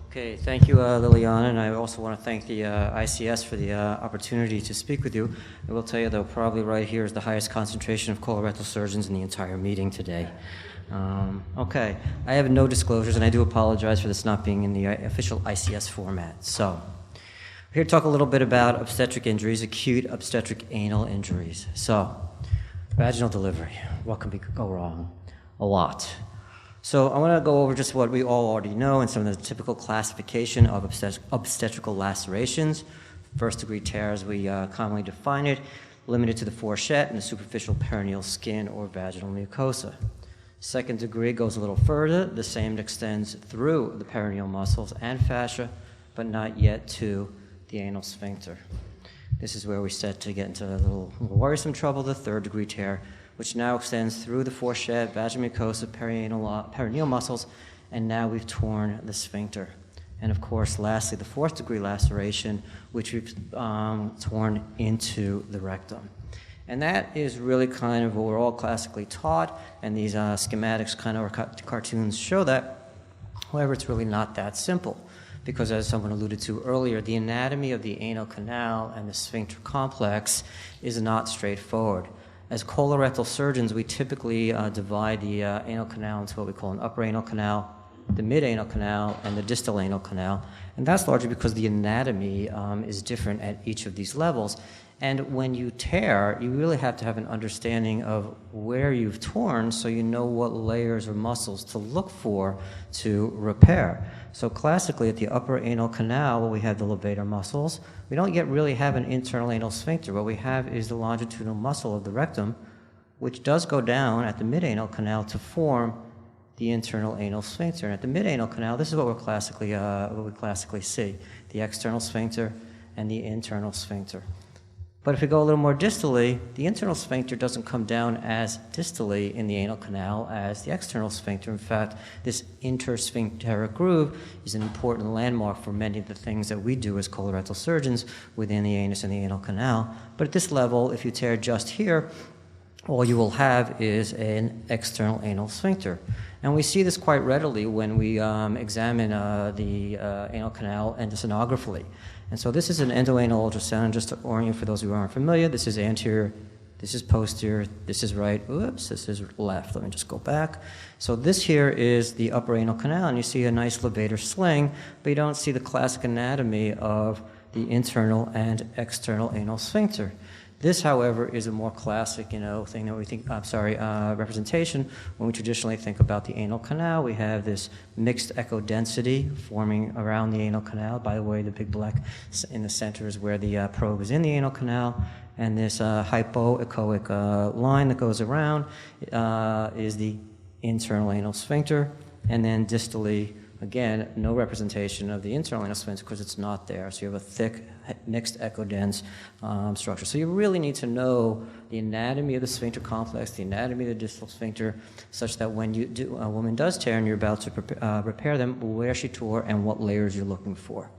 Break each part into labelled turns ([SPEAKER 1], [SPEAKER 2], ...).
[SPEAKER 1] Okay, thank you, Liliana, and I also want to thank the ICS for the opportunity to speak with you. I will tell you, though, probably right here is the highest concentration of colorectal surgeons in the entire meeting today. Okay, I have no disclosures, and I do apologize for this not being in the official ICS format. So, we're here to talk a little bit about obstetric injuries, acute obstetric anal injuries. So, vaginal delivery, what can go wrong? A lot. So I want to go over just what we all already know and some of the typical classification of obstetrical lacerations. First-degree tear, as we commonly define it, limited to the fourchette and the superficial perineal skin or vaginal mucosa. Second degree goes a little further. The same extends through the perineal muscles and fascia, but not yet to the anal sphincter. This is where we start to get into a little worrisome trouble, the third-degree tear, which now extends through the fourchette, vaginal mucosa, perineal muscles, and now we've torn the sphincter. And of course, lastly, the fourth-degree laceration, which we've torn into the rectum. And that is really kind of what we're all classically taught, and these schematics kind of or cartoons show that. However, it's really not that simple, because as someone alluded to earlier, the anatomy of the anal canal and the sphincter complex is not straightforward. As colorectal surgeons, we typically divide the anal canal into what we call an upper anal canal, the mid-anal canal, and the distal anal canal. And that's largely because the anatomy is different at each of these levels. And when you tear, you really have to have an understanding of where you've torn so you know what layers or muscles to look for to repair. So classically, at the upper anal canal, we have the levator muscles. We don't yet really have an internal anal sphincter. What we have is the longitudinal muscle of the rectum, which does go down at the mid-anal canal to form the internal anal sphincter. And at the mid-anal canal, this is what we classically see, the external sphincter and the internal sphincter. But if we go a little more distally, the internal sphincter doesn't come down as distally in the anal canal as the external sphincter. In fact, this intersphincteric groove is an important landmark for many of the things that we do as colorectal surgeons within the anus and the anal canal. But at this level, if you tear just here, all you will have is an external anal sphincter. And we see this quite readily when we examine the anal canal endosonographically. And so this is an endoanal ultrasound, just to orient you for those who aren't familiar. This is anterior, this is posterior, this is right, oops, this is left. Let me just go back. So this here is the upper anal canal, and you see a nice levator sling, but you don't see the classic anatomy of the internal and external anal sphincter. This, however, is a more classic, thing that we think, representation. When we traditionally think about the anal canal, we have this mixed echo density forming around the anal canal. By the way, the big black in the center is where the probe is in the anal canal. And this hypoechoic line that goes around is the internal anal sphincter. And then distally, again, no representation of the internal anal sphincter because it's not there. So you have a thick, mixed echo-dense structure. So you really need to know the anatomy of the sphincter complex, the anatomy of the distal sphincter, such that when a woman does tear and you're about to repair them, where she tore and what layers you're looking for.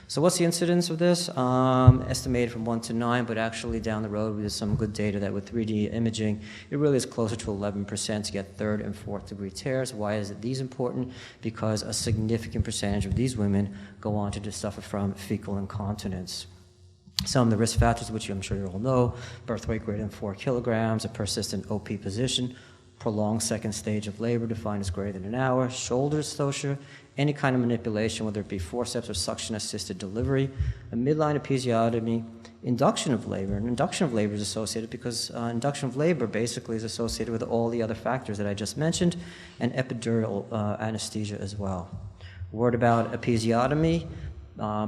[SPEAKER 1] So what's the incidence of this? Estimated from 1 to 9, but actually down the road with some good data that with 3D imaging, it really is closer to 11% to get third and fourth degree tears. Why is these important? Because a significant percentage of these women go on to suffer from fecal incontinence. Some of the risk factors, which I'm sure you all know: birth weight greater than 4 kilograms, a persistent OP position, prolonged second stage of labor defined as greater than an hour, shoulder dystocia, any kind of manipulation, whether it be forceps or suction-assisted delivery, a midline episiotomy, induction of labor. And induction of labor is associated because induction of labor basically is associated with all the other factors that I just mentioned, and epidural anesthesia as well. A word about episiotomy,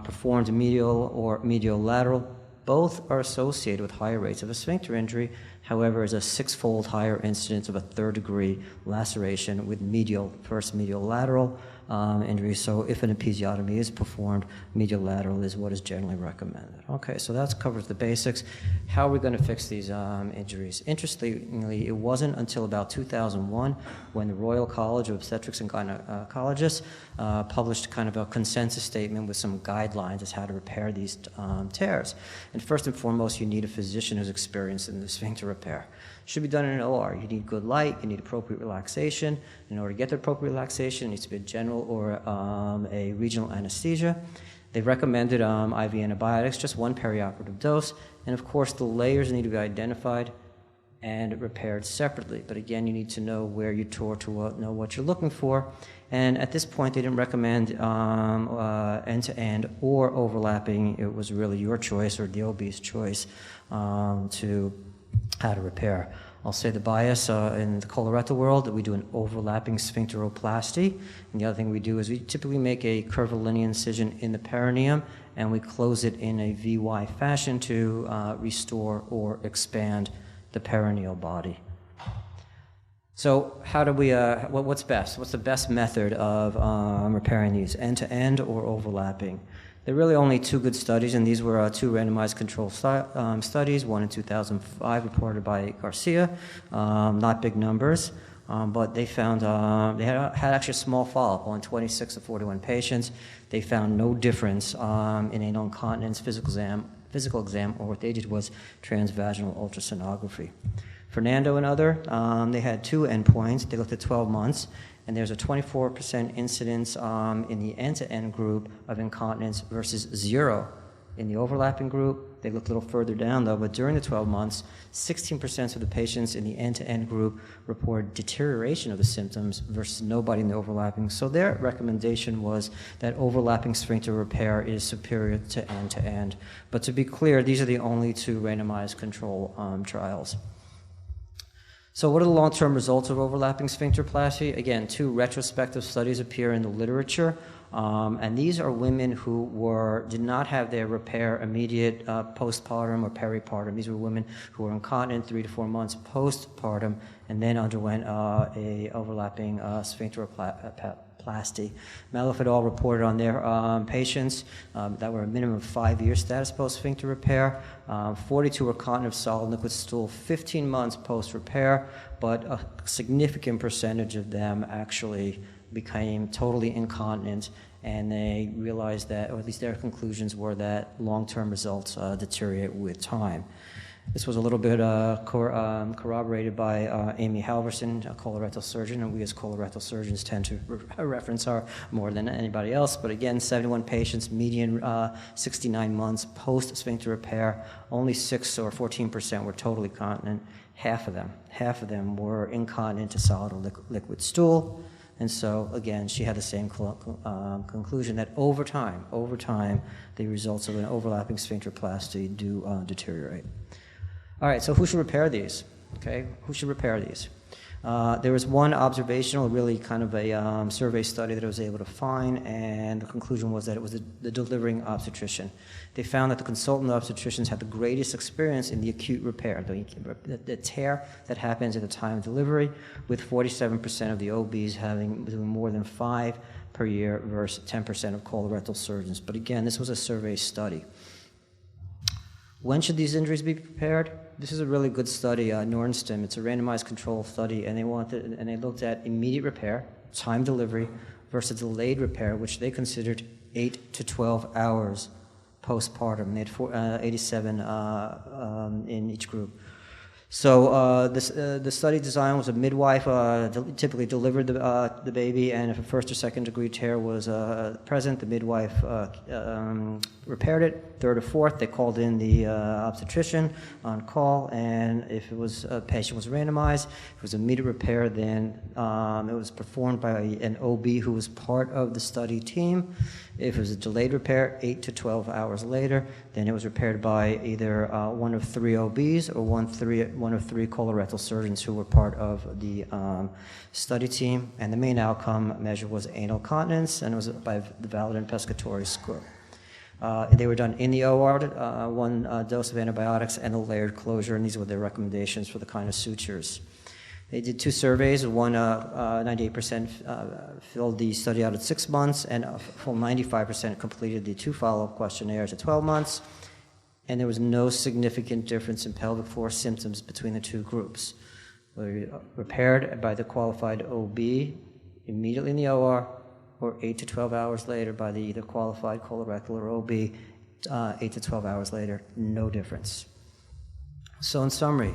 [SPEAKER 1] performed medial or medial-lateral. Both are associated with higher rates of a sphincter injury. However, there's a 6-fold higher incidence of a third-degree laceration with first medial-lateral injury. So if an episiotomy is performed, medial-lateral is what is generally recommended. Okay, so that covers the basics. How are we going to fix these injuries? Interestingly, it wasn't until about 2001 when the Royal College of Obstetrics and Gynecologists published kind of a consensus statement with some guidelines as how to repair these tears. And first and foremost, you need a physician who's experienced in the sphincter repair. Should be done in an OR. You need good light, you need appropriate relaxation. In order to get the appropriate relaxation, it needs to be a general or a regional anesthesia. They recommended IV antibiotics, just one perioperative dose, and of course the layers need to be identified and repaired separately. But again, you need to know where you tore to know what you're looking for. And at this point, they didn't recommend end-to-end or overlapping. It was really your choice or the OB's choice to how to repair. I'll say the bias in the colorectal world that we do an overlapping sphincteroplasty. And the other thing we do is we typically make a curvilinear incision in the perineum and we close it in a VY fashion to restore or expand the perineal body. So how do we, what's best? What's the best method of repairing these, end-to-end or overlapping? There are really only two good studies, and these were two randomized control studies, one in 2005 reported by Garcia, not big numbers, but they found, they had actually a small follow-up on 26 of 41 patients. They found no difference in anal incontinence physical exam, or what they did was transvaginal ultrasonography. Fernando and other, they had two endpoints. They looked at 12 months, and there's a 24% incidence in the end-to-end group of incontinence versus 0 in the overlapping group. They looked a little further down, though, but during the 12 months, 16% of the patients in the end-to-end group reported deterioration of the symptoms versus nobody in the overlapping. So their recommendation was that overlapping sphincter repair is superior to end-to-end. But to be clear, these are the only two randomized control trials. So what are the long-term results of overlapping sphincteroplasty? Again, two retrospective studies appear in the literature, and these are women who did not have their repair immediate postpartum or peripartum. These were women who were incontinent 3 to 4 months postpartum and then underwent a overlapping sphincteroplasty. Maloof et al. Reported on their patients that were a minimum of 5 years status post-sphincter repair. 42 were continent of solid liquid stool 15 months post-repair, but a significant percentage of them actually became totally incontinent, and they realized that, or at least their conclusions were that long-term results deteriorate with time. This was a little bit corroborated by Amy Halverson, a colorectal surgeon, and we as colorectal surgeons tend to reference her more than anybody else. But again, 71 patients, median 69 months post-sphincter repair, only 6 or 14% were totally continent. Half of them were incontinent to solid or liquid stool. And so, again, she had the same conclusion that over time, the results of an overlapping sphincteroplasty do deteriorate. All right, so who should repair these? Okay, who should repair these? There was one observational, really kind of a survey study that I was able to find, and the conclusion was that it was the delivering obstetrician. They found that the consultant obstetricians had the greatest experience in the acute repair, the tear that happens at the time of delivery, with 47% of the OBs doing more than 5 per year versus 10% of colorectal surgeons. But again, this was a survey study. When should these injuries be prepared? This is a really good study, Nornstem. It's a randomized control study, and they looked at immediate repair, time delivery, versus delayed repair, which they considered 8 to 12 hours postpartum. They had 87 in each group. So the study design was a midwife typically delivered the baby, and if a first or second degree tear was present, the midwife repaired it. Third or fourth, they called in the obstetrician on call, and if it was a patient was randomized, if it was immediate repair, then it was performed by an OB who was part of the study team. If it was a delayed repair, 8 to 12 hours later, then it was repaired by either one of 3 OBs or one of 3 colorectal surgeons who were part of the study team. And the main outcome measure was anal continence, and it was by the valid and pescatory score. They were done in the OR, one dose of antibiotics and a layered closure, and these were their recommendations for the kind of sutures. They did 2 surveys. One, 98% filled the study out at 6 months, and a full 95% completed the 2 follow-up questionnaires at 12 months. And there was no significant difference in pelvic floor symptoms between the 2 groups. Whether repaired by the qualified OB immediately in the OR, or 8 to 12 hours later by the either qualified colorectal or OB, 8 to 12 hours later, no difference. So in summary,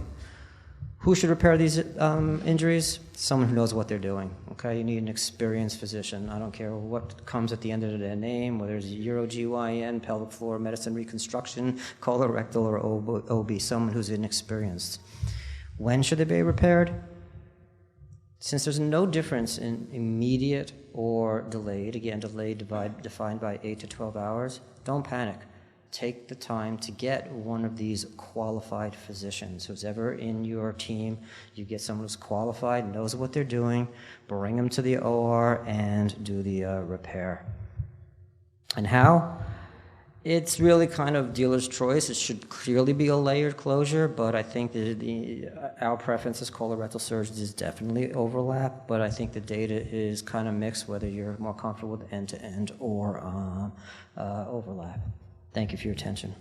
[SPEAKER 1] Who should repair these injuries? Someone who knows what they're doing, okay? You need an experienced physician. I don't care what comes at the end of their name, whether it's Uro-GYN, pelvic floor medicine, reconstruction, colorectal, or OB, someone who's inexperienced. When should they be repaired? Since there's no difference in immediate or delayed, again, delayed defined by 8 to 12 hours, don't panic. Take the time to get one of these qualified physicians. Who's ever in your team, you get someone who's qualified, knows what they're doing, bring them to the OR and do the repair. And how? It's really kind of dealer's choice. It should clearly be a layered closure, but I think our preference as colorectal surgeons is definitely overlap, but I think the data is kind of mixed, whether you're more comfortable with end-to-end or overlap. Thank you for your attention.